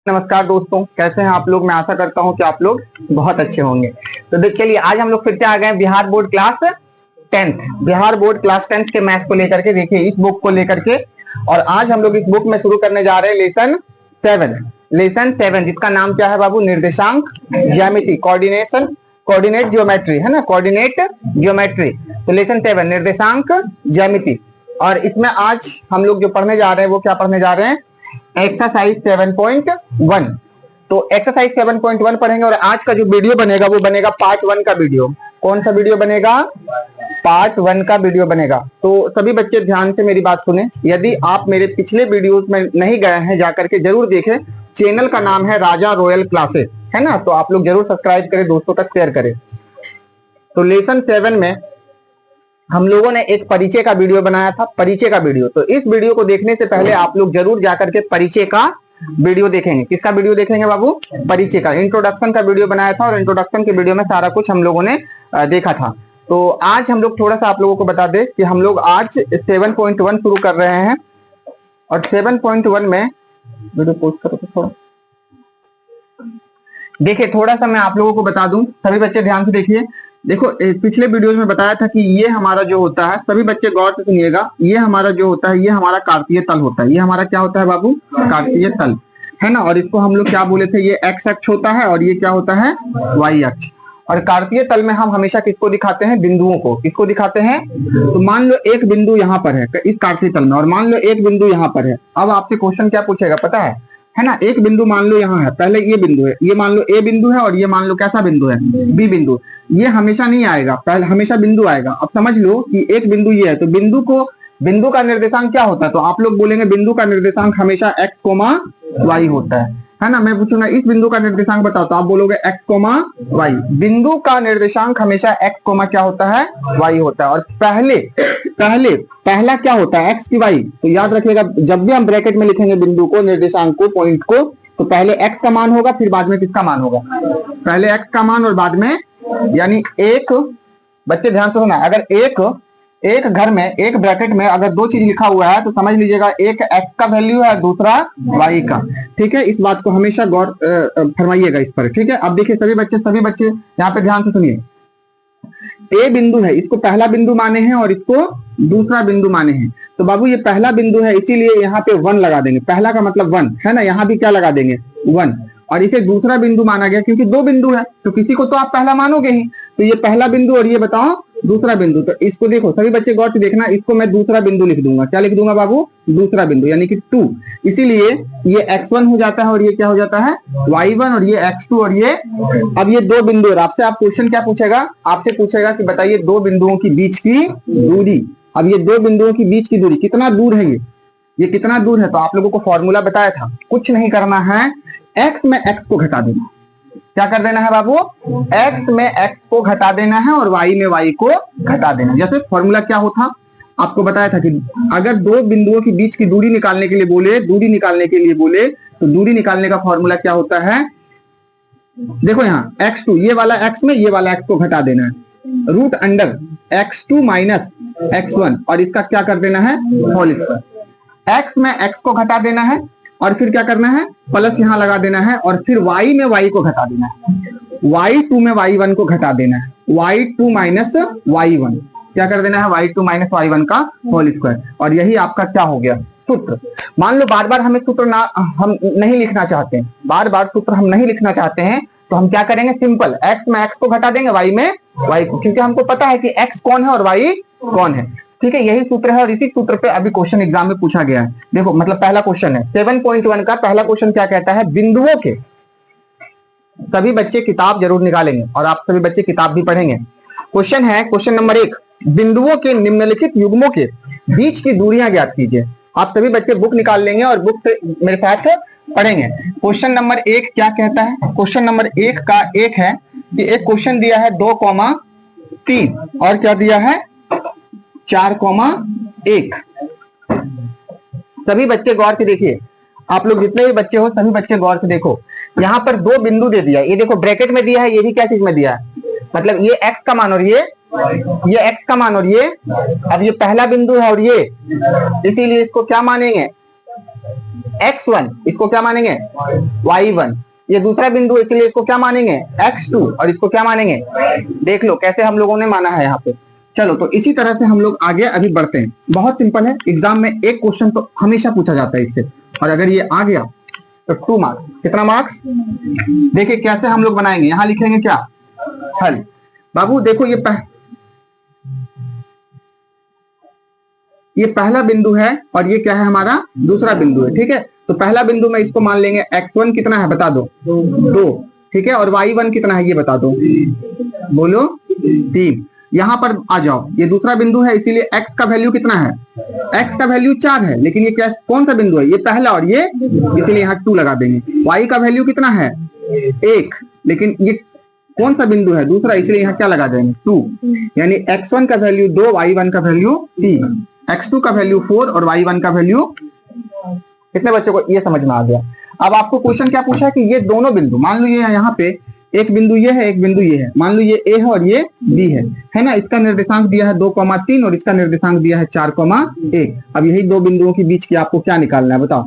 नमस्कार दोस्तों, कैसे हैं आप लोग। मैं आशा करता हूं कि आप लोग बहुत अच्छे होंगे। तो चलिए आज हम लोग फिर से आ गए Bihar board class 10th, Bihar board class 10th के मैथ्स को लेकर के। देखिए इस बुक को लेकर के, और आज हम लोग इस बुक में शुरू करने जा रहे हैं लेसन 7 जिसका नाम क्या है बाबू, निर्देशांक ज्यामिति, कोऑर्डिनेट ज्योमेट्री है ना, कोऑर्डिनेट ज्योमेट्री। तो लेसन 7 निर्देशांक ज्यामिति, और इसमें आज हम लोग जो पढ़ने जा रहे हैं वो क्या पढ़ने जा रहे हैं, एक्सरसाइज 7.1। तो एक्सरसाइज 7.1 पढ़ेंगे, और आज का जो वीडियो बनेगा वो बनेगा पार्ट 1 का वीडियो। कौन सा वीडियो बनेगा, पार्ट 1 का वीडियो बनेगा। तो सभी बच्चे ध्यान से मेरी बात सुने। यदि आप मेरे पिछले वीडियोस में नहीं गए हैं, जाकर के जरूर देखें। चैनल का नाम है राजा रॉयल क्लासेस, है ना। तो आप लोग जरूर सब्सक्राइब करें, दोस्तों तक शेयर करें। तो लेसन 7 में हम लोगों ने एक परिचय का वीडियो बनाया था, परिचय का वीडियो। तो इस वीडियो को देखने से पहले आप लोग जरूर जाकर के परिचय का वीडियो देखेंगे। किसका वीडियो देखेंगे बाबू, परिचय का। इंट्रोडक्शन का वीडियो बनाया था, और इंट्रोडक्शन के वीडियो में सारा कुछ हम लोगों ने देखा था। तो आज हम लोग थोड़ा सा आप लोगों को बता दें कि हम लोग आज 7.1 शुरू कर रहे हैं। और 7.1 में वीडियो पोस्ट करो तो थोड़ा देखिए, थोड़ा सा मैं आप लोगों को बता दूं, सभी बच्चे ध्यान से देखिए। देखो पिछले वीडियोस में बताया था कि ये हमारा जो होता है, सभी बच्चे गौर से सुनिएगा, ये हमारा जो होता है ये हमारा कार्तीय तल होता है। ये हमारा क्या होता है बाबू, कार्तीय तल, है ना। और इसको हम लोग क्या बोले थे, ये एक्स अक्ष होता है, और ये क्या होता है, वाई अक्ष। और कार्तीय तल में हम हमेशा किसको दिखाते हैं, बिंदुओं को। किसको दिखाते हैं, तो मान लो एक बिंदु यहाँ पर है इस कार्तीय तल में, और मान लो एक बिंदु यहाँ पर है। अब आपसे क्वेश्चन क्या पूछेगा पता है ना। एक बिंदु मान लो यहाँ है, पहले ये बिंदु है, ये मान लो ए बिंदु है, और ये मान लो कैसा बिंदु है, बी बिंदु। ये हमेशा नहीं आएगा, पहले हमेशा बिंदु आएगा। अब समझ लो कि एक बिंदु ये है, तो बिंदु का निर्देशांक क्या होता है, तो आप लोग बोलेंगे बिंदु का निर्देशांक हमेशा एक्स कोमा वाई होता है ना। मैं पूछूंगा इस बिंदु का निर्देशांक बताओ, तो आप बोलोगे एक्स कोमा वाई। बिंदु का निर्देशांक हमेशा एक्स कोमा क्या होता है, वाई होता है। और पहला क्या होता है, एक्स की वाई। तो याद रखिएगा, जब भी हम ब्रैकेट में लिखेंगे बिंदु को, निर्देशांक को, पॉइंट को, तो पहले एक्स का मान होगा, फिर बाद में किसका मान होगा, पहले एक्स का मान और बाद में, यानी एक, बच्चे ध्यान से सुना, अगर एक घर में, एक ब्रैकेट में अगर दो चीज लिखा हुआ है, तो समझ लीजिएगा एक एक्स का वैल्यू है, दूसरा वाई का। ठीक है, इस बात को हमेशा गौर फरमाइएगा इस पर। ठीक है, अब देखिए सभी बच्चे यहाँ पे ध्यान से सुनिए। ए बिंदु है, इसको पहला बिंदु माने हैं और इसको दूसरा बिंदु माने हैं। तो बाबू ये पहला बिंदु है, इसीलिए यहाँ पे 1 लगा देंगे। पहला का मतलब 1 है ना, यहाँ भी क्या लगा देंगे, 1। और इसे दूसरा बिंदु माना गया क्योंकि दो बिंदु है, तो किसी को तो आप पहला मानोगे ही। तो ये पहला बिंदु और ये बताओ दूसरा बिंदु। तो इसको देखो सभी बच्चे गौर से देखना, इसको मैं दूसरा बिंदु लिख दूंगा। क्या लिख दूंगा बाबू, दूसरा बिंदु, यानी कि 2। इसीलिए ये x1 हो जाता है, और ये क्या हो जाता है, y1, और ये x2, और ये, अब ये दो बिंदु। और आपसे क्वेश्चन क्या पूछेगा, आपसे पूछेगा कि बताइए दो बिंदुओं की बीच की दूरी। अब ये दो बिंदुओं की बीच की दूरी कितना दूर है, ये कितना दूर है। तो आप लोगों को फॉर्मूला बताया था, कुछ नहीं करना है, x में x को घटा देना। क्या कर देना है बाबू, x में x को घटा देना है, और y में y को घटा देना। जैसे फॉर्मूला क्या होता, आपको बताया था कि अगर दो बिंदुओं के बीच की दूरी निकालने के लिए बोले, तो दूरी निकालने का फॉर्मूला क्या होता है, देखो यहाँ x2, ये वाला x में ये वाला x को घटा देना है, root under x2 minus x1, और इसका क्या कर देना है, होल स्क्वायर। x में x को घटा देना है, और फिर क्या करना है, प्लस यहां लगा देना है, और फिर y में y को घटा देना है, y2 में y1 को घटा देना है, y2 माइनस y1, क्या कर देना है, y2 माइनस y1 का होल स्क्वायर। और यही आपका क्या हो गया, सूत्र। मान लो बार बार हमें सूत्र हम नहीं लिखना चाहते हैं, बार बार सूत्र हम नहीं लिखना चाहते हैं, तो हम क्या करेंगे, सिंपल x में x को घटा देंगे, y में y को, क्योंकि हमको पता है कि x कौन है और y कौन है। ठीक है, यही सूत्र है, और इसी सूत्र पे अभी क्वेश्चन एग्जाम में पूछा गया है। देखो मतलब पहला क्वेश्चन है 7.1 का पहला क्वेश्चन क्या कहता है, बिंदुओं के, सभी बच्चे किताब जरूर निकालेंगे, और आप सभी बच्चे किताब भी पढ़ेंगे। क्वेश्चन है, क्वेश्चन नंबर 1, बिंदुओं के निम्नलिखित युग्मों के बीच की दूरियां ज्ञात कीजिए। आप सभी बच्चे बुक निकाल लेंगे और बुक से मेरे साथ पढ़ेंगे। क्वेश्चन नंबर 1 क्या कहता है, क्वेश्चन नंबर 1 का एक है कि एक क्वेश्चन दिया है 2,3, और क्या दिया है, 4,1। सभी बच्चे गौर से देखिए, आप लोग जितने भी बच्चे हो सभी बच्चे गौर से देखो। यहाँ पर दो बिंदु दे दिया है, ये देखो ब्रैकेट में दिया है, ये भी क्या चीज में दिया है, मतलब ये x का मान और ये x का मान, और ये, अब ये पहला बिंदु है और ये, इसीलिए इसको क्या मानेंगे, x1, इसको क्या मानेंगे y1। ये दूसरा बिंदु है इसलिए इसको क्या मानेंगे x2, और इसको क्या मानेंगे, देख लो कैसे हम लोगों ने माना है यहाँ पे। चलो तो इसी तरह से हम लोग आगे अभी बढ़ते हैं। बहुत सिंपल है, एग्जाम में एक क्वेश्चन तो हमेशा पूछा जाता है इससे, और अगर ये आ गया तो 2 मार्क्स। कितना मार्क्स? देखिए कैसे हम लोग बनाएंगे, यहां लिखेंगे क्या, हल। बाबू देखो ये पहला बिंदु है और ये क्या है हमारा दूसरा बिंदु है, ठीक है। तो पहला बिंदु में इसको मान लेंगे x1 कितना है बता दो, 2, ठीक है, और y1 कितना है ये बता दो, बोलो 3। यहां पर आ जाओ, ये दूसरा बिंदु है इसीलिए x का वैल्यू कितना है, x का वैल्यू 4 है, लेकिन ये क्या कौन सा बिंदु है, ये पहला और ये, इसलिए यहाँ 2 लगा देंगे। y का वैल्यू कितना है 1, लेकिन ये कौन सा बिंदु है दूसरा, इसलिए यहाँ क्या लगा देंगे 2, यानी x1 का वैल्यू 2, y1 का वैल्यू 3, x2 का वैल्यू 4 और y1 का वैल्यू। कितने बच्चों को ये समझ में आ गया? अब आपको क्वेश्चन क्या पूछा है कि ये दोनों बिंदु, मान लो ये यहाँ पे एक बिंदु ये है, एक बिंदु ये है, मान लो ये a है और ये b है ना। इसका निर्देशांक दिया है 2,3 और इसका निर्देशांक दिया है 4,1। अब यही दो बिंदुओं के बीच की आपको क्या निकालना है बताओ,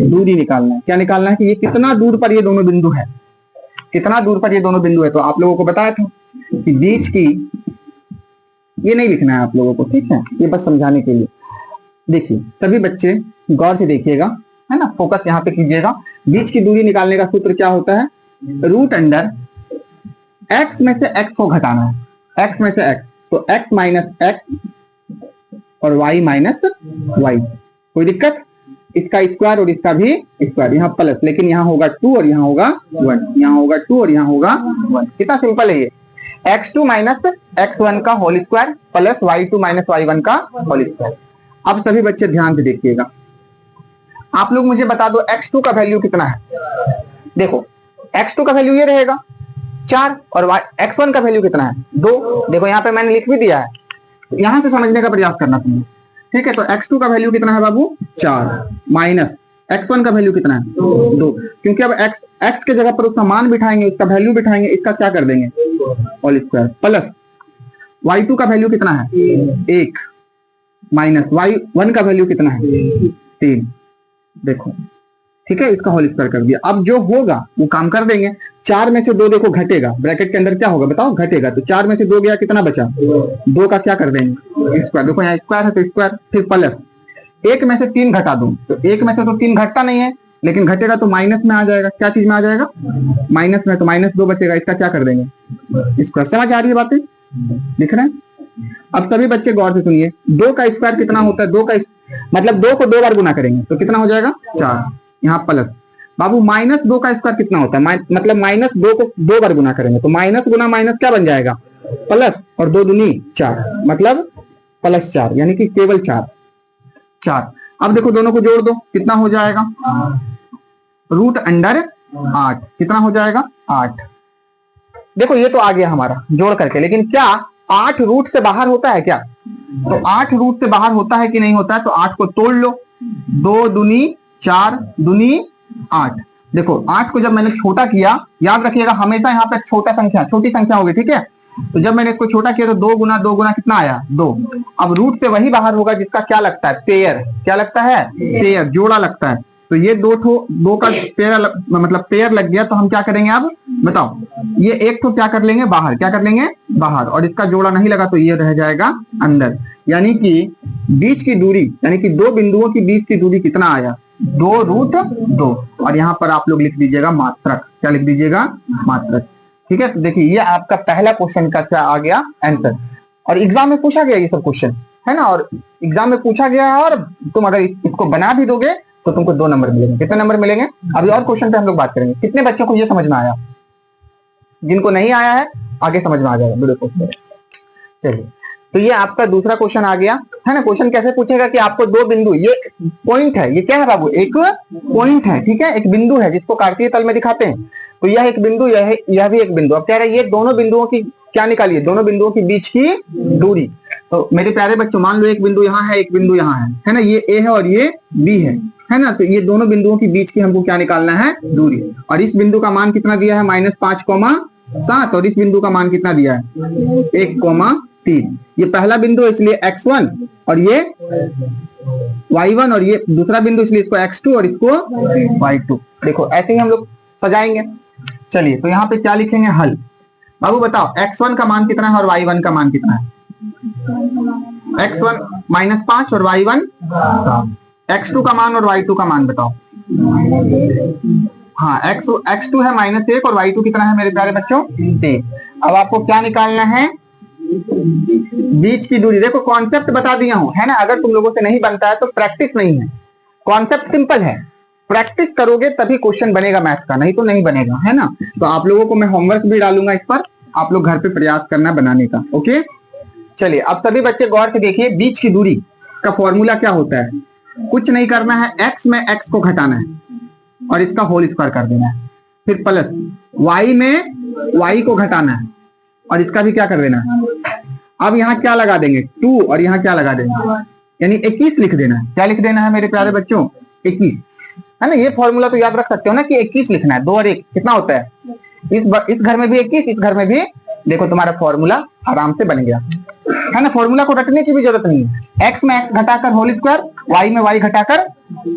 दूरी निकालना है। क्या निकालना है कि ये कितना दूर पर ये दोनों बिंदु है, कितना दूर पर ये दोनों बिंदु है। तो आप लोगों को बताया था कि बीच की, ये नहीं लिखना है आप लोगों को, ठीक है, ये बस समझाने के लिए। देखिए सभी बच्चे गौर से देखिएगा, है ना, फोकस यहाँ पे कीजिएगा। बीच की दूरी निकालने का सूत्र क्या होता है, रूट अंडर x में से x को घटाना है, x में से x, तो x माइनस x और y माइनस y। कोई दिक्कत? इसका स्क्वायर और इसका भी स्क्वायर, यहाँ प्लस, लेकिन यहाँ होगा 2 और यहाँ होगा 1, यहाँ होगा 2 और यहाँ होगा 1। कितना सिंपल है ये, x2 माइनस x1 का whole square plus y2 minus y1 का होल स्क्वायर। अब सभी बच्चे ध्यान से देखिएगा, आप लोग मुझे बता दो x2 का वैल्यू कितना है। देखो x2 का वैल्यू ये रहेगा 4 और x1 का वैल्यू कितना है 2। देखो यहाँ पे मैंने लिख भी दिया है, यहां से समझने का प्रयास करना तुम, ठीक है। तो x2 का वैल्यू कितना है बाबू 4 माइनस x1 का वैल्यू कितना है 2, क्योंकि अब x के जगह पर उसका मान बिठाएंगे, उसका वैल्यू बिठाएंगे, इसका क्या कर देंगे होल स्क्वायर, प्लस y2 का वैल्यू कितना है 1 माइनस y1 का वैल्यू कितना है 3। देखो ठीक है, इसका होल स्क्वायर कर दिया। अब जो होगा वो काम कर देंगे, 4 में से 2 देखो घटेगा, ब्रैकेट के अंदर क्या होगा बताओ, घटेगा। तो 4 में से 2 गया, कितना बचा 2 का क्या कर देंगे स्क्वायर। देखो यहाँ स्क्वायर है तो स्क्वायर, फिर प्लस 1 में से 3 घटा दूं, तो 1 में से तो 3 घटता नहीं है, लेकिन घटेगा तो माइनस में आ जाएगा। क्या चीज में आ जाएगा माइनस में, तो माइनस 2 बचेगा, इसका क्या कर देंगे स्क्वायर। समझ आ रही है बातें, दिख रहा है? अब सभी बच्चे गौर से सुनिए, 2 का स्क्वायर कितना होता है, 2 का मतलब 2 को 2 बार गुना करेंगे तो कितना हो जाएगा 4, यहाँ प्लस। बाबू माइनस 2 का स्क्वायर कितना होता है, मतलब माइनस 2 को 2 बार गुना करेंगे तो माइनस गुना माइनस क्या बन जाएगा प्लस, और 2 दूनी 4, मतलब प्लस 4, यानी कि केवल 4। अब देखो दोनों को जोड़ दो, कितना हो जाएगा रूट अंडर 8, कितना हो जाएगा 8। देखो ये तो आ गया हमारा जोड़ करके, लेकिन क्या 8 रूट से बाहर होता है क्या, तो 8 रूट से बाहर होता है कि नहीं होता है। तो 8 को तोड़ लो, 2 दूनी 4 दूनी 8। देखो 8 को जब मैंने छोटा किया, याद रखिएगा हमेशा यहाँ पे छोटा संख्या छोटी संख्या होगी, ठीक है। तो जब मैंने इसको छोटा किया तो 2 गुना 2 गुना कितना आया 2। अब रूट से वही बाहर होगा जिसका क्या लगता है पेयर, क्या लगता है पेयर, जोड़ा लगता है। तो ये 2 का पेयर मतलब पेयर लग गया, तो हम क्या करेंगे अब बताओ, ये एक तो क्या कर लेंगे बाहर, क्या कर लेंगे बाहर, और इसका जोड़ा नहीं लगा तो ये रह जाएगा अंदर। यानी कि बीच की दूरी, यानी कि 2 बिंदुओं के बीच की दूरी कितना आया 2 रूट 2, और यहाँ पर आप लोग लिख दीजिएगा मात्रक। क्या लिख दीजिएगा मात्रक, ठीक है। तो देखिए ये आपका पहला क्वेश्चन का क्या आ गया आंसर, और एग्जाम में पूछा गया ये सब क्वेश्चन, है ना, और एग्जाम में पूछा गया है। और तुम अगर इसको बना भी दोगे तो तुमको 2 नंबर मिलेंगे। कितने नंबर मिलेंगे, अभी और क्वेश्चन पे हम लोग बात करेंगे। कितने बच्चों को ये समझ में आया, जिनको नहीं आया है आगे समझ में आ जाएगा वीडियो को। चलिए तो ये आपका दूसरा क्वेश्चन आ गया, है ना। क्वेश्चन कैसे पूछेगा कि आपको 2 बिंदु, ये पॉइंट है, ये क्या है बाबू एक पॉइंट है, ठीक है, एक बिंदु है जिसको कार्तीय तल में दिखाते हैं। तो यह एक बिंदु, यह भी एक बिंदु। अब कह रहे हैं ये दोनों बिंदुओं की क्या निकालिए, दोनों बिंदुओं के बीच की दूरी। तो मेरे प्यारे बच्चों मान लो एक बिंदु यहाँ है, एक बिंदु यहाँ है ना, ये ए है और ये बी है ना। तो ये दोनों बिंदुओं के बीच की हमको क्या निकालना है दूरी, और इस बिंदु का मान कितना दिया है -5,7, और इस बिंदु का मान कितना दिया है 1,3। ये पहला बिंदु है इसलिए x1 और ये y1 और ये दूसरा बिंदु, इसलिए इसको x2 और इसको y2। देखो ऐसे ही हम लोग सजाएंगे। चलिए तो यहाँ पे क्या लिखेंगे, हल। बाबू बताओ x1 का मान कितना है और y1 का मान कितना है? x1 -5 और y1 x2 का मान और y2 का मान बताओ। हाँ, x2 है -1 और y2 कितना है मेरे प्यारे बच्चों? 3। अब आपको क्या निकालना है? बीच की दूरी। देखो कॉन्सेप्ट बता दिया हूं, है ना। अगर तुम लोगों से नहीं बनता है तो प्रैक्टिस नहीं है, कॉन्सेप्ट सिंपल है। प्रैक्टिस करोगे तभी क्वेश्चन बनेगा मैथ का, नहीं तो नहीं बनेगा, है ना। तो आप लोगों को मैं होमवर्क भी डालूंगा इस पर, आप लोग घर पे प्रयास करना बनाने का। ओके, चलिए अब सभी बच्चे गौर से देखिए, बीच की दूरी का फॉर्मूला क्या होता है? कुछ नहीं करना है, x में x को घटाना है और इसका होल स्क्वायर कर देना है, फिर प्लस y में y को घटाना है और इसका भी क्या कर देना है। अब यहाँ क्या लगा देंगे? 2 और यहाँ क्या लगा देंगे? यानी 21 लिख देना है। क्या लिख देना है मेरे प्यारे बच्चों? 21, है ना। ये फॉर्मूला तो याद रख सकते हो ना कि 21 लिखना है। 2 और 1 कितना होता है? इस घर में भी 21, इस घर में भी। देखो तुम्हारा फॉर्मूला आराम से बन गया, है ना। फॉर्मूला को रटने की भी जरूरत नहीं है। x में x घटाकर होल स्क्वायर, y में y घटाकर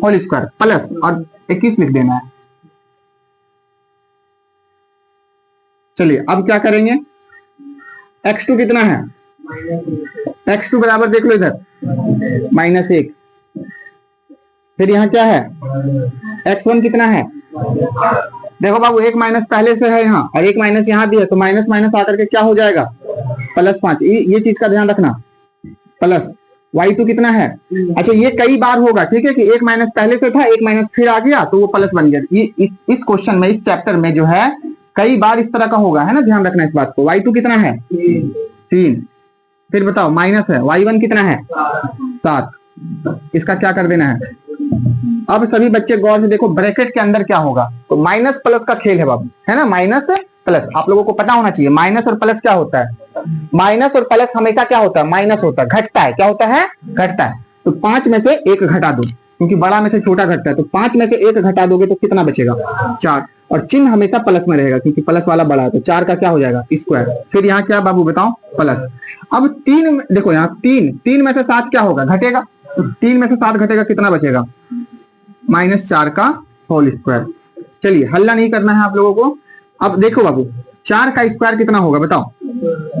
होल स्क्वायर, प्लस और 21 लिख देना है। चलिए अब क्या करेंगे? x2 कितना है? x2 बराबर देख लो इधर -1, फिर यहाँ क्या है? x1 कितना है? देखो बाबू, एक माइनस पहले से है यहाँ और एक माइनस यहाँ भी है, तो माइनस माइनस आकर के क्या हो जाएगा? +5। ये चीज का ध्यान रखना। प्लस y2 कितना है? अच्छा, ये कई बार होगा, ठीक है, कि एक माइनस पहले से था, एक माइनस फिर आ गया तो वो प्लस बन गया। ये इस क्वेश्चन में, इस चैप्टर में जो है कई बार इस तरह का होगा, है ना। ध्यान रखना इस बात को। y2 कितना है? 3। फिर बताओ माइनस है, y1 कितना है? 7। इसका क्या कर देना है? अब सभी बच्चे गौर से देखो, ब्रैकेट के अंदर क्या होगा? तो माइनस प्लस का खेल है बाबू, है ना। माइनस प्लस आप लोगों को पता होना चाहिए। माइनस और प्लस क्या होता है? माइनस और प्लस हमेशा क्या होता है? माइनस होता है, घटता है। क्या होता है? घटता है। तो 5 में से 1 घटा दो, क्योंकि बड़ा में से छोटा घटता है। तो 5 में से 1 घटा दोगे तो कितना बचेगा? 4। और चिन्ह हमेशा प्लस में रहेगा, क्योंकि प्लस वाला बड़ा है। तो 4 का क्या हो जाएगा? स्क्वायर। फिर यहाँ क्या बाबू बताओ? प्लस। अब 3 देखो, यहाँ 3 में से 7 क्या होगा? घटेगा। तो 3 में से 7 घटेगा, कितना बचेगा? -4 का होल स्क्वायर। चलिए, हल्ला नहीं करना है आप लोगों को। अब देखो बाबू, 4 का स्क्वायर कितना होगा बताओ?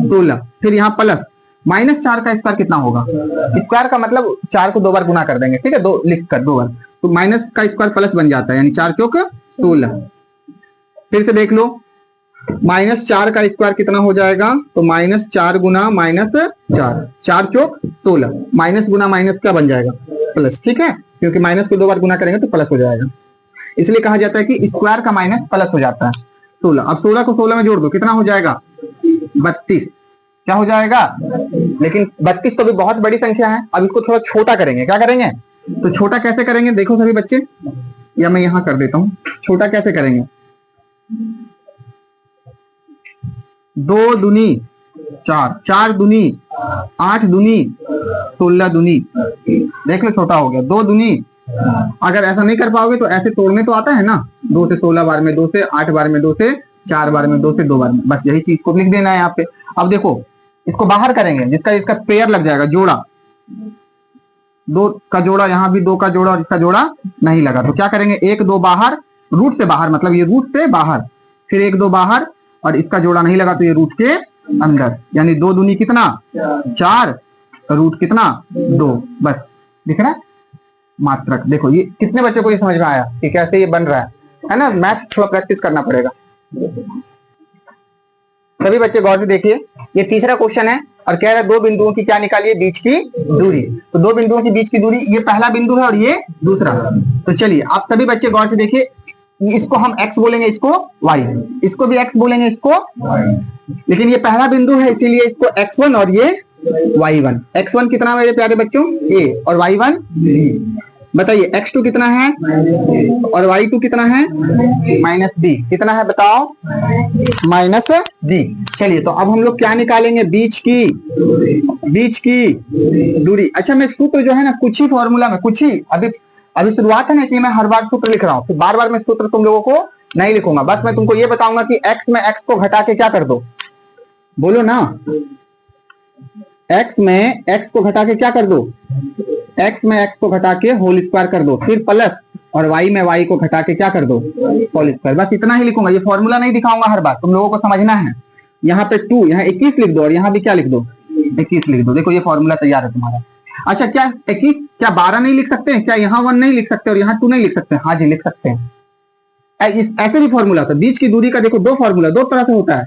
16। फिर यहाँ प्लस -4 का स्क्वायर कितना होगा? स्क्वायर का मतलब 4 को 2 बार गुना कर देंगे, ठीक है, 2 लिख कर 2 बार, तो माइनस का स्क्वायर प्लस बन जाता है, यानी 4 चौक 16। फिर से देख लो, -4 का स्क्वायर कितना हो जाएगा? तो -4 गुना -4, 4 चौक 16, माइनस गुना माइनस क्या बन जाएगा? प्लस, ठीक है, क्योंकि माइनस को 2 बार गुना करेंगे तो प्लस हो जाएगा। इसलिए कहा जाता है कि स्क्वायर का माइनस प्लस हो जाता है। 16। अब 16 को 16 में जोड़ दो, कितना हो जाएगा? 32। क्या हो जाएगा? लेकिन 32 तो भी बहुत बड़ी संख्या है। अब इसको थोड़ा छोटा करेंगे। क्या करेंगे? तो छोटा कैसे करेंगे? देखो सभी बच्चे, या मैं यहां कर देता हूं। छोटा कैसे करेंगे? 2 दूनी 4, 4 दूनी 8, दूनी 16, दूनी देख लो छोटा हो गया। 2 दूनी, अगर ऐसा नहीं कर पाओगे तो ऐसे तोड़ने तो आता है ना, 2 से 16 बार में, 2 से 8 बार में, 2 से 4 बार में, 2 से 2 बार में, बस यही चीज को लिख देना है यहाँ पे। अब देखो, इसको बाहर करेंगे, जिसका इसका पेयर लग जाएगा, जोड़ा, 2 का जोड़ा, यहाँ भी 2 का जोड़ा और इसका जोड़ा नहीं लगा, तो क्या करेंगे? 1 2 बाहर, रूट से बाहर, मतलब ये रूट से बाहर, फिर 1 2 बाहर और इसका जोड़ा नहीं लगा तो ये रूट के अंदर, यानी 2 दूनी कितना? 4, रूट कितना? 2। बस दिख रहा है मात्रक। देखो ये कितने बच्चों को ये समझ में आया कि कैसे ये बन रहा है ना। मैथ थोड़ा प्रैक्टिस करना पड़ेगा। सभी बच्चे गौर से देखिए, ये तीसरा क्वेश्चन है और कह रहा है 2 बिंदुओं की क्या निकालिए? बीच की दूरी। तो 2 बिंदुओं की बीच की दूरी, ये पहला बिंदु है और ये दूसरा। तो चलिए आप सभी बच्चे गौर से देखिए, इसको हम x बोलेंगे, इसको y, इसको भी x बोलेंगे, इसको y। लेकिन ये पहला बिंदु है, इसीलिए इसको x1 और ये y1। x1 कितना मेरे प्यारे बच्चों? a, और y1 b। बताइए x2 कितना है और y2 कितना है? -b। कितना है बताओ? -b। चलिए तो अब हम लोग क्या निकालेंगे? बीच की दूरी। अच्छा, मैं सूत्र जो है ना, कुछ ही फॉर्मूला में, कुछ ही, अभी शुरुआत है ना, इसलिए मैं हर बार सूत्र लिख रहा हूँ, फिर बार बार मैं सूत्र तुम लोगों को नहीं लिखूंगा। बस मैं तुमको ये बताऊंगा कि x में x को घटा के क्या कर दो? बोलो ना, x में x को घटा के क्या कर दो? x में x को घटा के होल स्क्वायर कर दो, फिर प्लस और y में y को घटा के क्या कर दो, होल स्क्वायर। बस इतना ही लिखूंगा, ये फॉर्मूला नहीं दिखाऊंगा हर बार, तुम लोगों को समझना है। यहाँ पे 2, यहाँ 21 लिख दो और यहाँ भी क्या लिख दो, 21 लिख दो। देखो ये फॉर्मूला तैयार है तुम्हारा। अच्छा क्या 21, क्या 12 नहीं लिख सकते हैं? क्या यहाँ 1 नहीं लिख सकते और यहाँ 2 नहीं लिख सकते? हाँ जी लिख सकते हैं। ऐसे भी फॉर्मूला होता है, बीच की दूरी का देखो दो फॉर्मूला, दो तरह से होता है।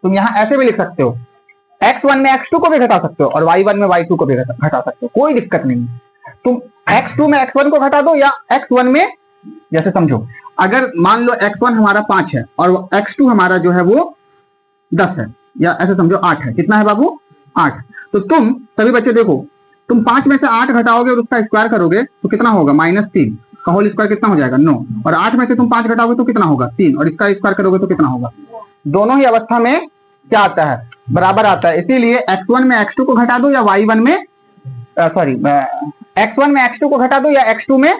तुम यहाँ ऐसे भी लिख सकते हो, x1 में x2 को भी घटा सकते हो और y1 में y2 को भी घटा सकते हो, कोई दिक्कत नहीं। तुम x2 में x1 को घटा दो या x1 में, जैसे समझो अगर मान लो x1 हमारा 5 है और x2 हमारा जो है वो 10 है, या ऐसे समझो 8 है। कितना है बाबू? 8। तो तुम सभी बच्चे देखो, तुम 5 में से 8 घटाओगे और उसका स्क्वायर करोगे तो कितना होगा? -3 का होल स्क्वायर कितना हो जाएगा? 9। और 8 में से तुम 5 घटाओगे तो कितना होगा? 3। और इसका स्क्वायर करोगे तो कितना होगा? दोनों ही अवस्था में क्या आता है? बराबर आता है। इसीलिए x1 में x2 को घटा दो या y1 में x1 में x2 को घटा दो या x2 में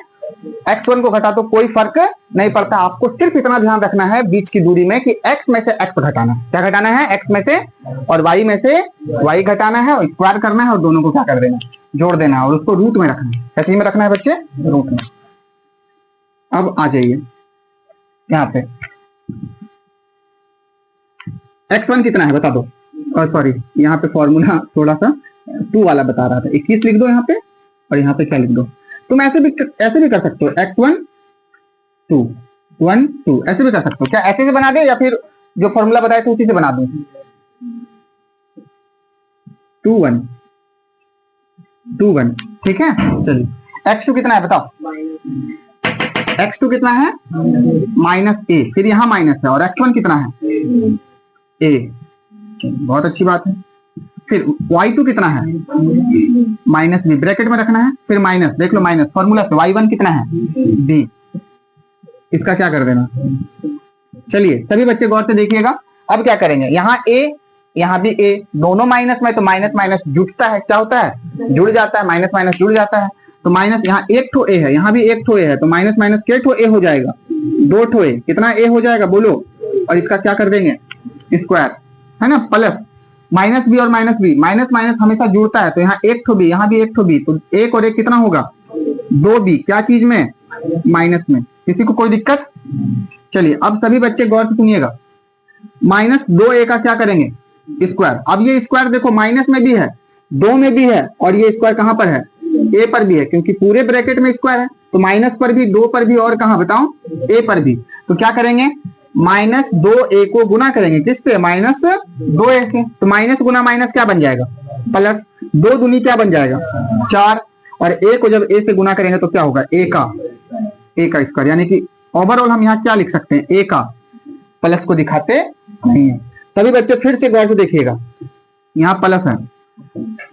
x1 को घटा दो, कोई फर्क नहीं पड़ता। आपको सिर्फ इतना ध्यान रखना है बीच की दूरी में कि x में से x घटाना है। क्या घटाना है? x में से, और y में से y घटाना है और स्क्वायर करना है और दोनों को क्या कर देना, जोड़ देना है और उसको रूट में रखना है। क्या चीज में रखना है बच्चे? रूट में। अब आ जाइए यहाँ पे, x1 कितना है बता दो। और सॉरी यहाँ पे फॉर्मूला थोड़ा सा 2 वाला बता रहा था, 21 लिख दो यहाँ पे और यहाँ पे क्या लिख दो। तुम ऐसे भी कर सकते हो, x1 2 1 2 ऐसे भी कर सकते हो। क्या ऐसे से बना दे या फिर जो फॉर्मूला बताया था उसी से बना दो? 2 1 2 1 ठीक है। चलिए x2 कितना है बताओ? x2 कितना है? -a, फिर यहाँ माइनस है। और x1 कितना है? a। बहुत अच्छी बात है। फिर y2 कितना है? -b, ब्रैकेट में रखना है, फिर माइनस, देख लो माइनस फॉर्मूला से। y1 कितना है? b, इसका क्या कर देना। चलिए सभी बच्चे गौर से देखिएगा। अब क्या करेंगे, यहाँ a यहाँ भी a, दोनों माइनस में, तो माइनस माइनस जुड़ता है, क्या होता है? जुड़ जाता है, माइनस माइनस जुड़ जाता है। तो माइनस, यहाँ एक ठो a है, यहाँ भी एक ठो a है, तो माइनस माइनस के ठो a हो जाएगा? 2 ठो a। कितना a हो जाएगा बोलो? और इसका क्या कर देंगे? स्क्वायर, है ना, प्लस माइनस बी और माइनस बी, माइनस माइनस हमेशा जुड़ता है, तो यहाँ एक ठो बी, यहाँ भी एक ठो बी, तो 1 और 1 कितना होगा? 2b। क्या चीज में? माइनस में। किसी को कोई दिक्कत? चलिए अब सभी बच्चे गौर से सुनिएगा, -2a का क्या करेंगे? स्क्वायर। अब ये स्क्वायर देखो माइनस में भी है, 2 में भी है, और ये स्क्वायर कहां पर है? a पर भी है, क्योंकि पूरे ब्रैकेट में स्क्वायर है। तो माइनस पर भी, 2 पर भी, और कहां बताओ? a पर भी। तो क्या करेंगे? -2a को गुना करेंगे किससे? -2a से। तो माइनस गुना माइनस क्या बन जाएगा? प्लस। 2 दूनी क्या बन जाएगा? 4। और a को जब a से गुना करेंगे तो क्या होगा? a का स्क्वायर। यानी कि ओवरऑल हम यहाँ क्या लिख सकते हैं? a का, प्लस को दिखाते नहीं है। सभी बच्चे फिर से गौर से देखिएगा, यहाँ प्लस है,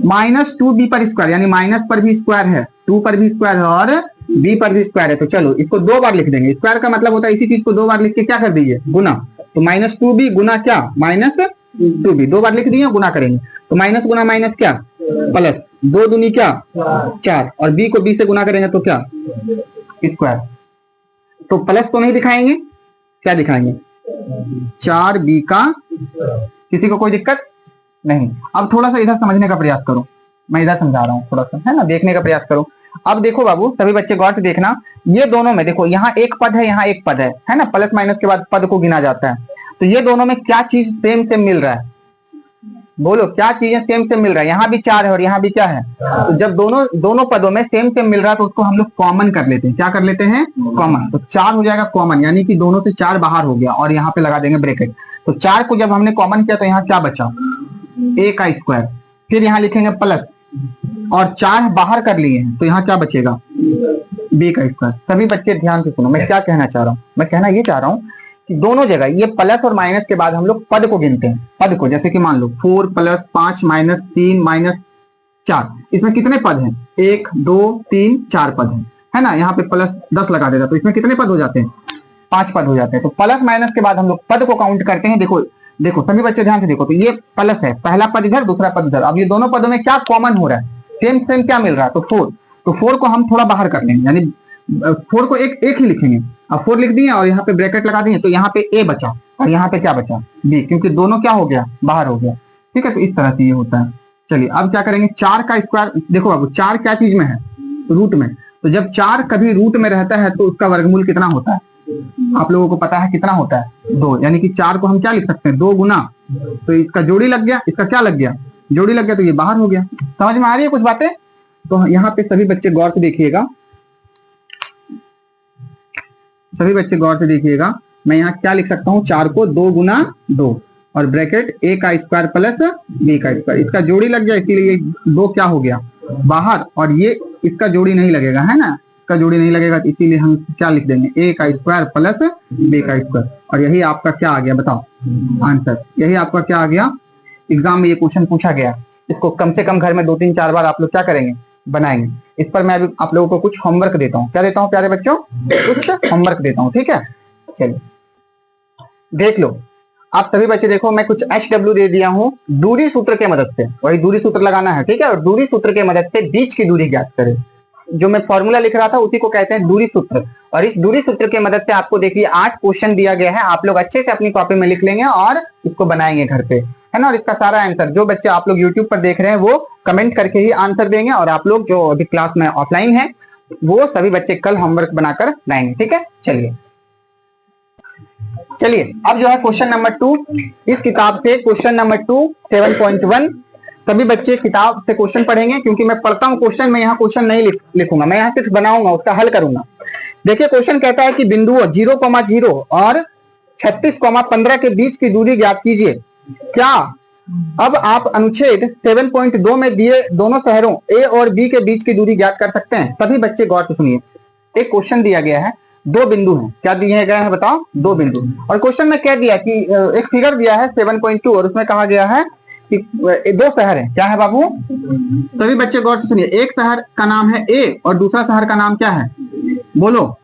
-2b पर स्क्वायर, यानी माइनस पर भी स्क्वायर है, 2 पर भी स्क्वायर है और b पर भी स्क्वायर है। तो चलो इसको 2 बार लिख देंगे। स्क्वायर का मतलब होता है इसी चीज को 2 बार लिख के क्या कर दीजिए? गुना। तो -2b गुना क्या? -2b। 2 बार लिख दिए, गुना करेंगे तो माइनस गुना माइनस क्या? प्लस। 2 दूनी क्या? 4। और b को b से गुना करेंगे तो क्या? स्क्वायर। तो प्लस तो नहीं दिखाएंगे, क्या दिखाएंगे? 4b का। किसी को कोई दिक्कत नहीं? अब थोड़ा सा इधर समझने का प्रयास करो, मैं इधर समझा रहा हूँ, थोड़ा सा है ना, देखने का प्रयास करो। अब देखो बाबू, सभी बच्चे गौर से देखना, ये दोनों में देखो, यहाँ एक पद है, यहाँ एक पद है ना, प्लस माइनस के बाद पद को गिना जाता है। तो ये दोनों में क्या चीज सेम सेम मिल रहा है? बोलो क्या चीजें सेम सेम मिल रहा है? यहाँ भी 4 है और यहाँ भी क्या है? तो जब दोनों पदों में सेम सेम मिल रहा है तो उसको हम लोग कॉमन कर लेते हैं। क्या कर लेते हैं? कॉमन। तो 4 हो जाएगा कॉमन, यानी कि दोनों से 4 बाहर हो गया, और यहाँ पे लगा देंगे ब्रैकेट। तो 4 को जब हमने कॉमन किया तो यहाँ क्या बचा? a का स्क्वायर। फिर यहाँ लिखेंगे प्लस, और 4 बाहर कर लिए हैं तो यहाँ क्या बचेगा? b का स्क्वायर। सभी बच्चे ध्यान से सुनो, मैं क्या कहना चाह रहा हूँ। मैं कहना ये चाह रहा हूँ कि दोनों जगह ये प्लस और माइनस के बाद हम लोग पद को गिनते हैं। पद को, जैसे कि मान लो 4 + 5 - 3 - 4, इसमें कितने पद हैं? 1 2 3 4 पद हैं, है ना। यहाँ पे प्लस 10 लगा देता तो इसमें कितने पद हो जाते हैं? 5 पद हो जाते हैं। तो प्लस माइनस के बाद हम लोग पद को काउंट करते हैं। देखो देखो सभी बच्चे ध्यान से देखो, तो ये प्लस है, पहला पद इधर, दूसरा पद इधर। अब ये दोनों पदों में क्या कॉमन हो रहा है? सेम सेम क्या मिल रहा है? तो 4। तो 4 को हम थोड़ा बाहर कर लेंगे, यानी 4 को एक ही लिखेंगे। अब 4 लिख दिए और यहाँ पे ब्रैकेट लगा दिए, तो यहाँ पे a बचा और यहाँ पे क्या बचा? b, क्योंकि दोनों क्या हो गया? बाहर हो गया। ठीक है, तो इस तरह से ये होता है। चलिए अब क्या करेंगे? 4 का स्क्वायर। देखो बाबू 4 क्या चीज में है? रूट में। तो जब 4 कभी रूट में रहता है तो उसका वर्गमूल कितना होता है? आप लोगों को पता है कितना होता है? 2। यानी कि 4 को हम क्या लिख सकते हैं? 2 गुना, तो इसका जोड़ी लग गया, इसका क्या लग गया? जोड़ी लग गया, तो ये बाहर हो गया। समझ में आ रही है कुछ बातें? तो यहाँ पे सभी बच्चे गौर से देखिएगा, सभी बच्चे गौर से देखिएगा। मैं यहाँ क्या लिख सकता हूँ? 4 को 2 गुना 2 और ब्रैकेट a का स्क्वायर प्लस b का स्क्वायर, इसका जोड़ी लग गया, इसीलिए ये 2 क्या हो गया? बाहर। और ये इसका जोड़ी नहीं लगेगा, है ना, इसका जोड़ी नहीं लगेगा, तो इसीलिए हम क्या लिख देंगे? a का स्क्वायर प्लस b का स्क्वायर। और यही आपका क्या आ गया? बताओ आंसर। यही आपका क्या आ गया? एग्जाम में ये क्वेश्चन पूछा गया, इसको कम से कम घर में 2-3-4 बार आप लोग क्या करेंगे? बनाएंगे। इस पर मैं अभी आप लोगों को कुछ होमवर्क देता हूँ। क्या देता हूँ प्यारे बच्चों? कुछ होमवर्क देता हूँ, ठीक है? चलिए देख लो आप सभी बच्चे, देखो मैं कुछ HW दे दिया हूँ दूरी सूत्र के मदद से, वही दूरी सूत्र लगाना है, ठीक है? और दूरी सूत्र के मदद से बीच की दूरी ज्ञात करें। जो मैं फॉर्मूला लिख रहा था उसी को कहते हैं दूरी सूत्र। और इस दूरी सूत्र के मदद से आपको देखिए 8 क्वेश्चन दिया गया है, आप लोग अच्छे से अपनी कॉपी में लिख लेंगे और इसको बनाएंगे घर पे, है ना? और इसका सारा आंसर जो बच्चे आप लोग यूट्यूब पर देख रहे हैं वो कमेंट करके ही आंसर देंगे, और आप लोग जो अभी क्लास में ऑफलाइन है वो सभी बच्चे कल होमवर्क बनाकर लाएंगे, ठीक है? चलिए अब जो है क्वेश्चन नंबर 2, इस किताब से क्वेश्चन नंबर 2 7.1 सभी बच्चे किताब से क्वेश्चन पढ़ेंगे, क्योंकि मैं पढ़ता हूं क्वेश्चन, मैं यहाँ क्वेश्चन नहीं लिखूंगा, मैं यहाँ सिर्फ बनाऊंगा, उसका हल करूंगा। देखिए क्वेश्चन कहता है कि बिंदु 0,0 और 36,15 के बीच की दूरी ज्ञात कीजिए। क्या अब आप अनुच्छेद 7.2 में दिए दोनों शहरों ए और बी के बीच की दूरी ज्ञात कर सकते हैं? सभी बच्चे गौर से सुनिए, एक क्वेश्चन दिया गया है, 2 बिंदु हैं। क्या दिए गए हैं बताओ? 2 बिंदु। और क्वेश्चन में क्या दिया कि एक फिगर दिया है 7.2 और उसमें कहा गया है कि 2 शहर हैं। क्या है बाबू? सभी बच्चे गौर से सुनिए, एक शहर का नाम है ए और दूसरा शहर का नाम क्या है? बोलो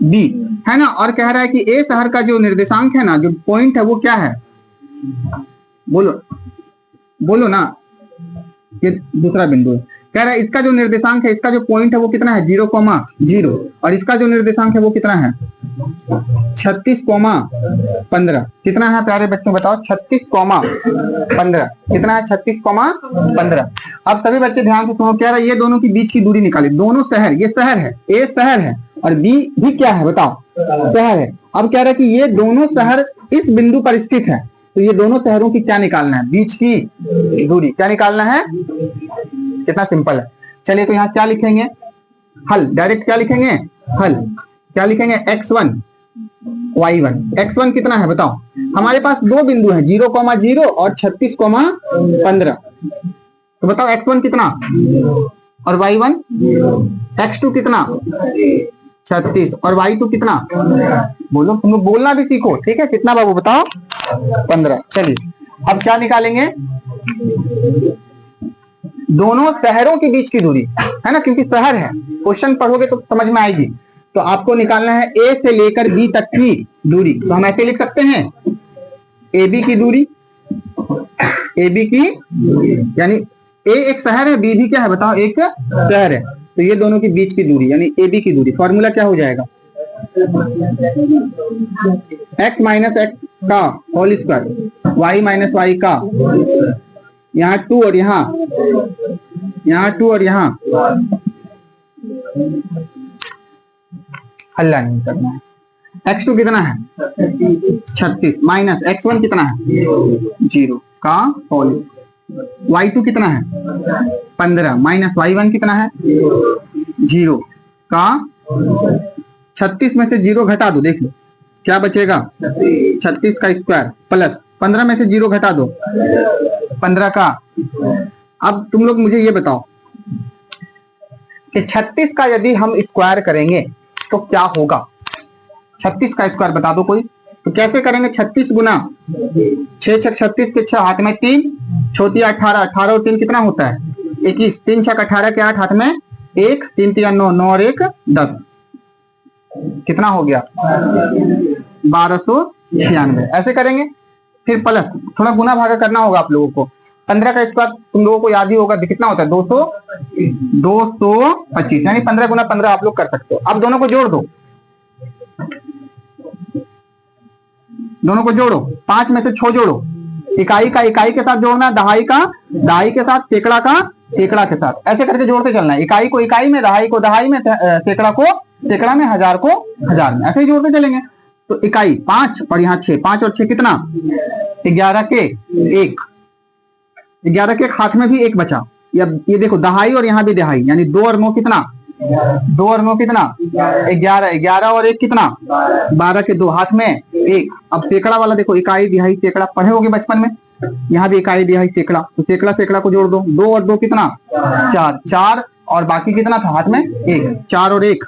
बी, है ना? और कह रहा है कि ए शहर का जो निर्देशांक है ना, जो पॉइंट है वो क्या है? बोलो ना, ये दूसरा बिंदु है। कह रहा है इसका जो निर्देशांक है, इसका जो पॉइंट है वो कितना है? 0,0 और इसका जो निर्देशांक है वो कितना है? 36,15। कितना है प्यारे बच्चों बताओ? 36,15 कितना है? 36,15। अब सभी बच्चे ध्यान से सुनो, कह रहा है ये दोनों की बीच की दूरी निकाले। दोनों शहर, ये शहर है, ए शहर है और बी भी क्या है बताओ? शहर है। अब कह रहा है कि ये दोनों शहर इस बिंदु पर स्थित है, तो ये दोनों शहरों की क्या निकालना है? बीच की दूरी। क्या निकालना है? कितना सिंपल है। चलिए तो यहाँ क्या लिखेंगे? हल। डायरेक्ट क्या लिखेंगे? हल। क्या लिखेंगे? x1 y1। x1 कितना है बताओ? हमारे पास 2 बिंदु हैं, 0,0 और 36,15। तो बताओ x1 कितना और y1? x2 कितना? 36 और y2 कितना? बोलो, तुम लोग बोलना भी सीखो, ठीक है? कितना बाबू बताओ? 15। चलिए अब क्या निकालेंगे? दोनों शहरों के बीच की दूरी, है ना, क्योंकि शहर है। क्वेश्चन पढ़ोगे तो समझ में आएगी। तो आपको निकालना है ए से लेकर बी तक की दूरी। तो हम ऐसे लिख सकते हैं ए बी की दूरी, ए बी की, यानी ए एक शहर है, बी भी क्या है बताओ? एक शहर है। तो ये दोनों के बीच की दूरी यानी ए बी की दूरी। फॉर्मूला क्या हो जाएगा? x माइनस एक्स का whole square, y minus y का, यहाँ 2 और यहाँ 2 और यहाँ हल्ला नहीं करना है। x2 कितना है? 36 माइनस x1 कितना है? 0 का होल। y2 कितना है? 15 माइनस y1 कितना है? 0 का 36 में से 0 घटा दो, देख लो क्या बचेगा? 36 का स्क्वायर प्लस 15 में से 0 घटा दो, 15 का। अब तुम लोग मुझे ये बताओ कि 36 का यदि हम स्क्वायर करेंगे तो क्या होगा? 36 का स्क्वायर बता दो कोई। तो कैसे करेंगे? 36 गुना 6 छक 36 के 6 हाथ में 3, छोटी 18, 18 और 3 कितना होता है? 21, 3 छक 18 के 8 हाथ में 1, 3 3 9, 9 और 1 10। कितना हो गया? 1296। ऐसे करेंगे। फिर प्लस थोड़ा गुना भागा करना होगा आप लोगों को। 15 का स्क्वायर तुम लोगों को याद ही होगा, कितना होता है? 225, यानी 15 गुना 15 आप लोग कर सकते हो। अब दोनों को जोड़ दो, दोनों को जोड़ो। 5 में से 6 जोड़ो। इकाई का इकाई के साथ जोड़ना, दहाई का दहाई के साथ, सैकड़ा का सैकड़ा के साथ, ऐसे करके जोड़ते चलना है। इकाई को इकाई में, दहाई को दहाई में, सैकड़ा को सैकड़ा में, हजार को हजार में, ऐसे ही जोड़ते चलेंगे। तो इकाई 5 और यहाँ 6, 5 और 6 कितना, 11 के 1, 11 के हाथ में भी 1 बचा। ये देखो दहाई और यहाँ भी दहाई, यानी 2 और 9 कितना, 2 और 9 कितना, 11, 11 और 1 कितना, 12 के 2, हाथ में 1। अब सैकड़ा वाला देखो, इकाई दिहाई सैकड़ा पढ़े होगे बचपन में, यहाँ भी इकाई दिहाई सैकड़ा, तो सैकड़ा सैकड़ा को जोड़ दो, 2 और 2 कितना, 4, 4 और बाकी कितना था हाथ में 1, 4 और 1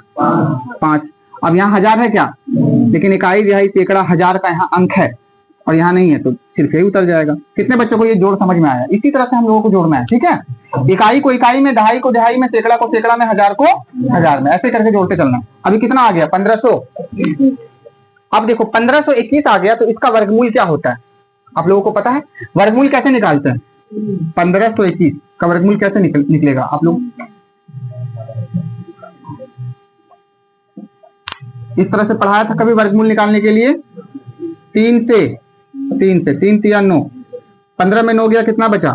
5। अब यहाँ हजार है क्या, लेकिन इकाई दिहाई सैकड़ा हजार का यहाँ अंक है और यहाँ नहीं है, तो सिर्फ यही उतर जाएगा। कितने बच्चों को ये जोड़ समझ में आया? इसी तरह से हम लोगों को जोड़ना है, ठीक है। इकाई को इकाई में, दहाई को दहाई में, सैकड़ा को सैकड़ा में, हजार को हजार में, ऐसे करके जोड़ते चलना। अभी कितना आ गया, 1500। अब देखो 1521 आ गया, तो इसका वर्गमूल क्या होता है आप लोगों को पता है? वर्गमूल कैसे निकालते हैं? 1521 का वर्गमूल कैसे निकलेगा आप लोग? इस तरह से पढ़ाया था कभी वर्गमूल निकालने के लिए? 3 से 3 तिया 9, 15 में 9 गया, कितना बचा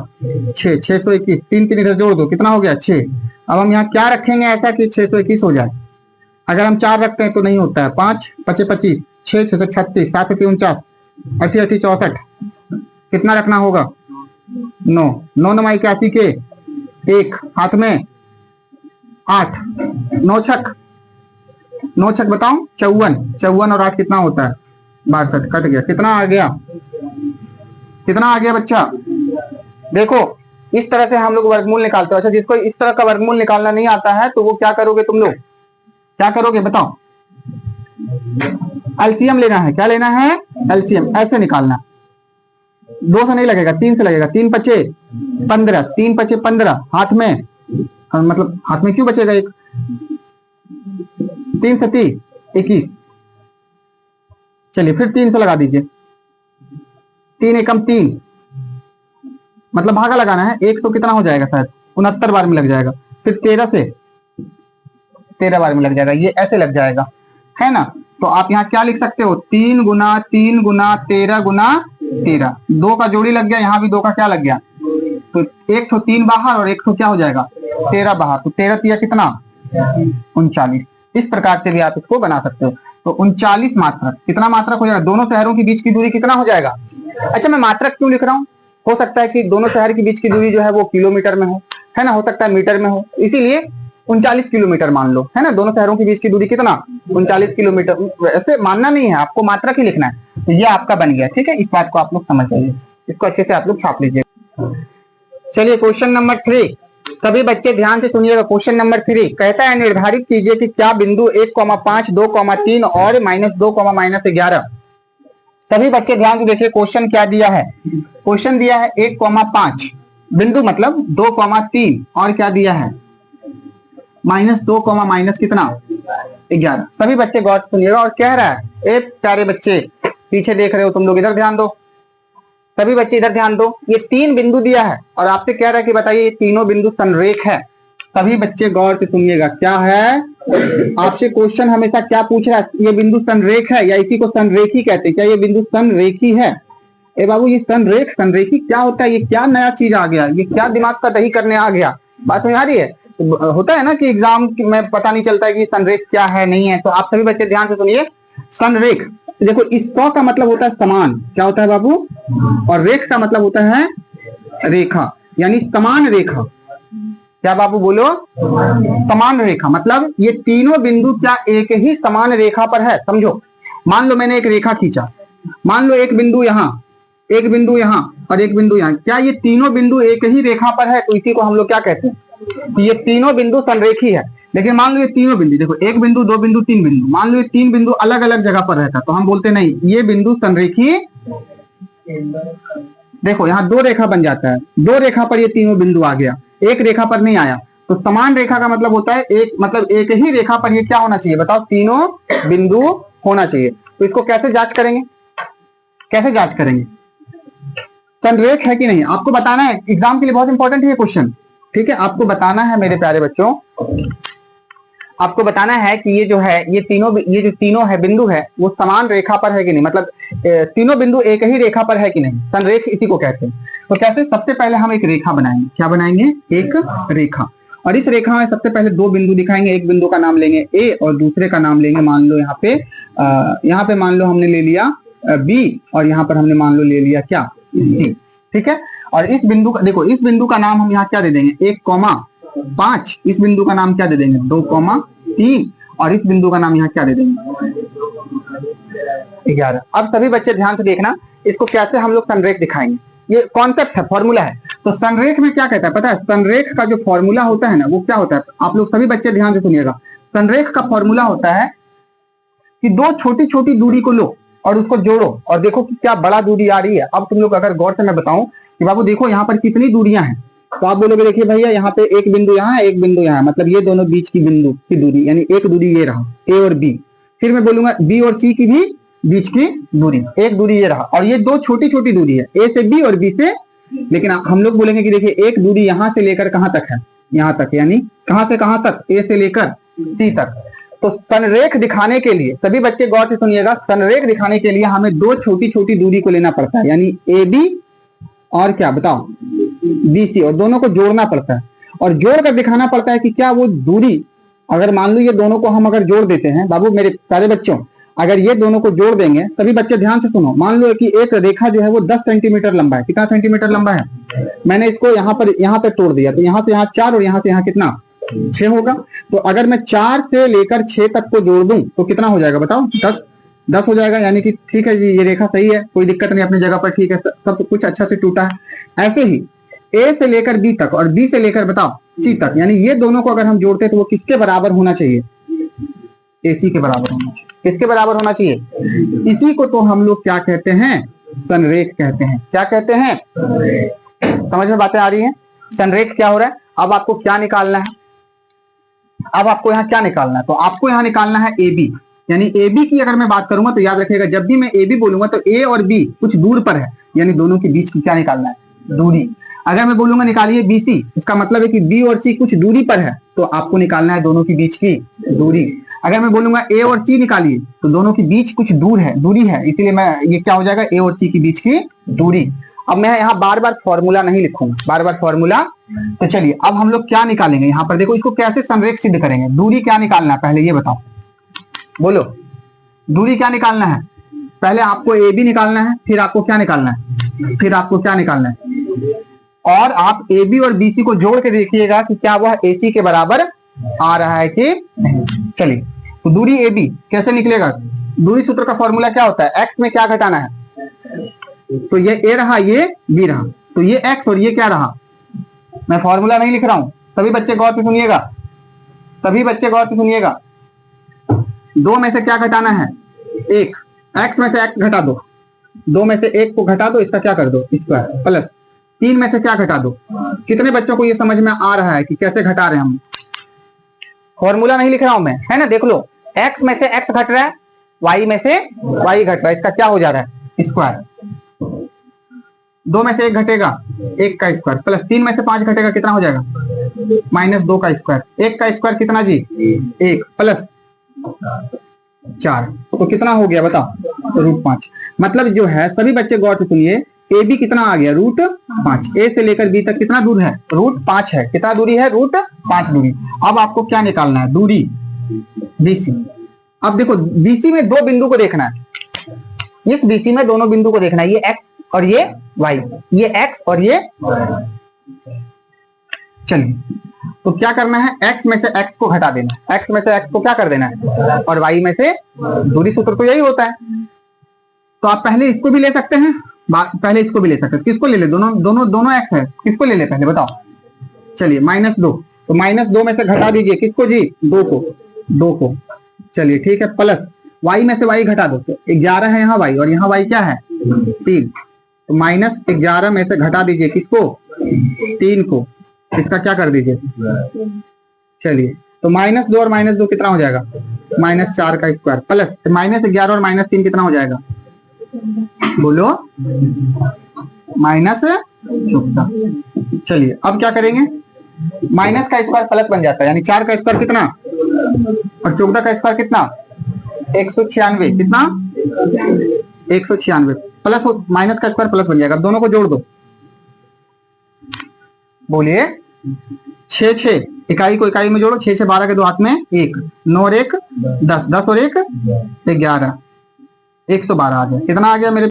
6, 621, 3 3 इधर जोड़ दो, कितना हो गया 6। अब हम यहाँ क्या रखेंगे ऐसा कि 621 हो जाए? अगर हम 4 रखते हैं तो नहीं होता है, 5 5 25, 6 6 36, 7 49, 8 8 64, कितना रखना होगा 9, 9 9 81 के 1, हाथ में 8, 9 छक 9 छक बताओ 54, 54 और 8 कितना होता है 62, कट गया, कितना आ गया, कितना आ गया बच्चा? देखो इस तरह से हम लोग वर्गमूल निकालते हो। अच्छा, जिसको इस तरह का वर्गमूल निकालना नहीं आता है तो वो क्या करोगे तुम लोग, क्या करोगे बताओ? एलसीएम लेना है। क्या लेना है? एलसीएम। ऐसे निकालना, 2 से नहीं लगेगा, 3 से लगेगा। 3 पचे 15, 3 पचे 15, हाथ में, मतलब हाथ में क्यों बचेगा 1, 3 से 30 21। चलिए फिर 3 से लगा दीजिए, 3 एकम 3, मतलब भागा लगाना है। 1 तो कितना हो जाएगा शायद 69 बार में लग जाएगा। फिर 13 से 13 बार में लग जाएगा, ये ऐसे लग जाएगा, है ना। तो आप यहाँ क्या लिख सकते हो, 3 गुना 3 गुना 13 गुना 13, 2 का जोड़ी लग गया, यहाँ भी 2 का क्या लग गया, तो 1 तो 3 बाहर और 1 तो क्या हो जाएगा 13 बाहर, तो 13 तिया कितना 39। इस प्रकार से भी आप इसको बना सकते हो। तो 39 मात्रक, कितना मात्रक हो जाएगा? दोनों शहरों के बीच की दूरी कितना हो जाएगा? अच्छा, मैं मात्रक क्यों लिख रहा हूँ? हो सकता है कि दोनों शहर के बीच की दूरी जो है वो किलोमीटर में हो, है ना, हो सकता है मीटर में हो, इसीलिए 39 किलोमीटर मान लो, है ना। दोनों शहरों के बीच की दूरी कितना 39 किलोमीटर। ऐसे मानना नहीं है, आपको मात्रक ही लिखना है। तो ये आपका बन गया, ठीक है। इस बात को आप लोग समझ जाइए, इसको अच्छे से आप लोग छाप लीजिए। चलिए क्वेश्चन नंबर 3, सभी बच्चे ध्यान से सुनिएगा। क्वेश्चन नंबर 3 कहता है निर्धारित कीजिए कि क्या बिंदु 1,5, 2,3 और -2, -11। सभी बच्चे ध्यान से देखिए क्वेश्चन क्या दिया है। क्वेश्चन दिया है 1,5 बिंदु मतलब 2,3 और क्या दिया है -2, कितना 11। सभी बच्चे गौर से सुनिएगा और कह रहा है, ए प्यारे बच्चे पीछे देख रहे हो तुम लोग, इधर ध्यान दो, सभी बच्चे इधर ध्यान दो। ये 3 बिंदु दिया है और आपसे कह रहा है कि बताइए ये तीनों बिंदु संरेख है। सभी बच्चे गौर से सुनिएगा, क्या है आपसे क्वेश्चन हमेशा क्या पूछ रहा है, ये बिंदु संरेख है या इसी को संरेखी कहते हैं? क्या ये बिंदु संरेखी है? ए बाबू, ये संरेख संरेखी क्या होता है? ये क्या नया चीज आ गया, ये क्या दिमाग का दही करने आ गया? बात में आ रही है? होता है ना कि एग्जाम में पता नहीं चलता है कि संरेख क्या है नहीं है। तो आप सभी बच्चे ध्यान से सुनिए, संरेख देखो, इस 100 का मतलब होता है समान, क्या होता है बाबू, और रेख का मतलब होता है रेखा, यानी समान रेखा। क्या बाबू बोलो? समान रेखा मतलब ये तीनों बिंदु क्या एक ही समान रेखा पर है? समझो, मान लो मैंने एक रेखा खींचा, मान लो एक बिंदु यहाँ, एक बिंदु यहाँ और एक बिंदु यहाँ, क्या ये तीनों बिंदु एक ही रेखा पर है? तो इसी को हम लोग क्या कहते हैं कि ये तीनों बिंदु संरेखी है। लेकिन मान लो ये तीनों बिंदु, देखो 1 बिंदु 2 बिंदु 3 बिंदु, मान लो ये 3 बिंदु अलग अलग जगह पर रहता तो हम बोलते नहीं ये बिंदु संरेखी। देखो यहाँ 2 रेखा बन जाता है, 2 रेखा पर ये तीनों बिंदु आ गया, 1 रेखा पर नहीं आया। तो समान रेखा का मतलब होता है एक ही रेखा पर ये क्या होना चाहिए बताओ, तीनों बिंदु होना चाहिए। तो इसको कैसे जांच करेंगे, कैसे जांच करेंगे संरेख है कि नहीं? आपको बताना है, एग्जाम के लिए बहुत इंपॉर्टेंट है ये क्वेश्चन, ठीक है। आपको बताना है मेरे प्यारे बच्चों, आपको बताना है कि ये जो है ये जो तीनों है बिंदु है वो समान रेखा पर है कि नहीं, मतलब तीनों बिंदु एक ही रेखा पर है कि नहीं, संरेख इसी को कहते हैं। तो कैसे, सबसे पहले हम एक रेखा बनाएंगे, क्या बनाएंगे, एक रेखा, और इस रेखा में सबसे पहले दो बिंदु दिखाएंगे, एक बिंदु का नाम लेंगे ए और दूसरे का नाम लेंगे, मान लो यहाँ पे मान लो हमने ले लिया बी और यहाँ पर हमने मान लो ले लिया क्या, सी, ठीक है। और इस बिंदु का देखो, इस बिंदु का नाम हम यहाँ क्या दे देंगे, 1,5, इस बिंदु का नाम क्या दे देंगे, 2,3, और इस बिंदु का नाम यहाँ क्या दे देंगे, 11। अब सभी बच्चे ध्यान से देखना, इसको कैसे हम लोग संरेख दिखाएंगे, ये कॉन्सेप्ट है, फॉर्मूला है। तो संरेख में क्या कहता है पता है, संरेख का जो फॉर्मूला होता है ना वो क्या होता है, आप लोग सभी बच्चे ध्यान से सुनिएगा। संरेख का फॉर्मूला होता है कि दो छोटी छोटी दूरी को लो और उसको जोड़ो और देखो कि क्या बड़ा दूरी आ रही है। अब तुम लोग अगर गौर से मैं बताऊं कि बाबू देखो यहाँ पर कितनी दूरियां हैं, तो आप बोलोगे देखिए भैया यहाँ पे एक बिंदु यहाँ है, एक बिंदु यहाँ है, मतलब ये दोनों बीच की बिंदु की दूरी, यानी एक दूरी ये रहा ए और बी। फिर मैं बोलूंगा बी और सी की भी बीच की दूरी, एक दूरी ये रहा, और ये दो छोटी छोटी दूरी है ए से बी और बी से, लेकिन हम लोग बोलेंगे कि देखिए एक दूरी यहां से लेकर कहां तक है, यहाँ तक, यानी कहां से कहां तक, ए से लेकर सी तक। तो संरेख दिखाने के लिए सभी बच्चे गौर से सुनिएगा, संरेख दिखाने के लिए हमें दो छोटी छोटी दूरी को लेना पड़ता है, यानी ए बी और क्या बताओ बी सी, और दोनों को जोड़ना पड़ता है और जोड़ कर दिखाना पड़ता है कि क्या वो दूरी, अगर मान लो ये दोनों को हम अगर जोड़ देते हैं, बाबू मेरे प्यारे बच्चों, अगर ये दोनों को जोड़ देंगे, सभी बच्चे ध्यान से सुनो, मान लो कि एक रेखा जो है वो 10 सेंटीमीटर लंबा है, कितना सेंटीमीटर लंबा है, मैंने इसको यहाँ पे तोड़ दिया, तो यहाँ से यहाँ 4 और यहाँ से यहाँ कितना 6 होगा। तो अगर मैं 4 से लेकर 6 तक को जोड़ दूं तो कितना हो जाएगा बताओ, 10 हो जाएगा, यानी कि ठीक है जी, ये रेखा सही है, कोई दिक्कत नहीं, अपनी जगह पर ठीक है, सब कुछ अच्छा से टूटा है। ऐसे ही ए से लेकर बी तक और बी से लेकर बताओ सी तक, यानी ये दोनों को अगर हम जोड़ते हैं तो वो किसके बराबर होना चाहिए, AC के बराबर होना चाहिए। किसके बराबर होना चाहिए, इसी को तो हम लोग क्या कहते हैं, संरेख कहते हैं। क्या कहते हैं, समझ में बातें आ रही हैं, संरेख क्या हो रहा है। अब आपको क्या निकालना है, अब आपको यहाँ क्या निकालना है, तो आपको यहाँ निकालना है AB, यानी AB की अगर मैं बात करूंगा तो याद रखिएगा, जब भी मैं AB बोलूंगा तो A और B कुछ दूर पर है, यानी दोनों के बीच की क्या निकालना है, दूरी। अगर मैं बोलूंगा निकालिए BC, इसका मतलब है कि B और C कुछ दूरी पर है, तो आपको निकालना है दोनों के बीच की दूरी। अगर मैं बोलूंगा A और C निकालिए, तो दोनों के बीच कुछ दूरी है, इसीलिए मैं ये क्या हो जाएगा, A और C के बीच की दूरी। अब मैं यहाँ बार बार फॉर्मूला नहीं लिखूंगा, बार बार फॉर्मूला। तो चलिए अब हम लोग क्या निकालेंगे, यहाँ पर देखो, इसको कैसे संरेख सिद्ध करेंगे, दूरी क्या निकालना है पहले ये बताओ, बोलो दूरी क्या निकालना है। पहले आपको AB निकालना है, फिर आपको क्या निकालना है, फिर आपको क्या निकालना है, और आप AB और BC को जोड़ के देखिएगा कि क्या वह AC के बराबर आ रहा है कि नहीं। चलिए तो दूरी AB कैसे निकलेगा, दूरी सूत्र का फॉर्मूला क्या होता है, x में क्या घटाना है, तो ये A रहा, ये B रहा, तो ये x और ये क्या रहा, मैं फॉर्मूला नहीं लिख रहा हूं, सभी बच्चे गौर से सुनिएगा, सभी बच्चे गौर से सुनिएगा। 2 में से क्या घटाना है, 1, x में से x घटा दो, 2 में से 1 को घटा दो, इसका क्या कर दो स्क्वायर, प्लस 3 में से क्या घटा दो। कितने बच्चों को ये समझ में आ रहा है कि कैसे घटा रहे हैं हम, फॉर्मूला नहीं लिख रहा हूं मैं, है ना, देख लो, x में से x घट रहा है, y में से y घट रहा है, इसका क्या हो जा रहा है स्क्वायर। 2 में से 1 घटेगा, 1 का स्क्वायर, प्लस 3 में से 5 घटेगा, कितना हो जाएगा, -2 का स्क्वायर, 1 का स्क्वायर कितना जी 1, प्लस 4, तो कितना हो गया बताओ, √5। मतलब जो है, सभी बच्चे गौर से सुनिए, AB कितना आ गया, √5, A से लेकर B तक कितना दूर है, √5 है, कितना दूरी है, √5 दूरी। अब आपको क्या निकालना है, दूरी BC। अब देखो BC में दो बिंदु को देखना है, इस BC में दोनों बिंदु को देखना है, ये x और ये y, ये x और ये y। चलिए तो क्या करना है, x में से x को घटा देना है, x में से x को क्या कर देना है, और y में से, दूरी सूत्र तो यही होता है। तो आप पहले इसको भी ले सकते हैं, पहले इसको भी ले सकते हैं, किसको ले ले, दोनों x है, किसको ले ले पहले बताओ। चलिए -2, तो -2 में से घटा दीजिए किसको जी, 2 को, चलिए ठीक है, प्लस y में से y घटा दो, तो 11 है यहाँ y, और यहाँ y क्या है 3, तो -11 में से घटा दीजिए किसको, 3 को, इसका क्या कर दीजिए, चलिए तो -2 और -2 कितना हो जाएगा, -4 का स्क्वायर, प्लस -11 और -3 कितना हो जाएगा, बोलो -14। चलिए अब क्या करेंगे, माइनस का स्क्वायर प्लस बन जाता है, यानी 4 का स्क्वायर कितना और 14 का स्क्वायर कितना? 196। कितना? 196 प्लस माइनस का स्क्वायर प्लस बन जाएगा। अब दोनों को जोड़ दो, बोलिए 6 6 इकाई को इकाई में जोड़ो। 6 से 12 के दो हाथ में 1, 9 और 1 10, 10 और 1 11, 112 आ गया। कितना आ गया मेरे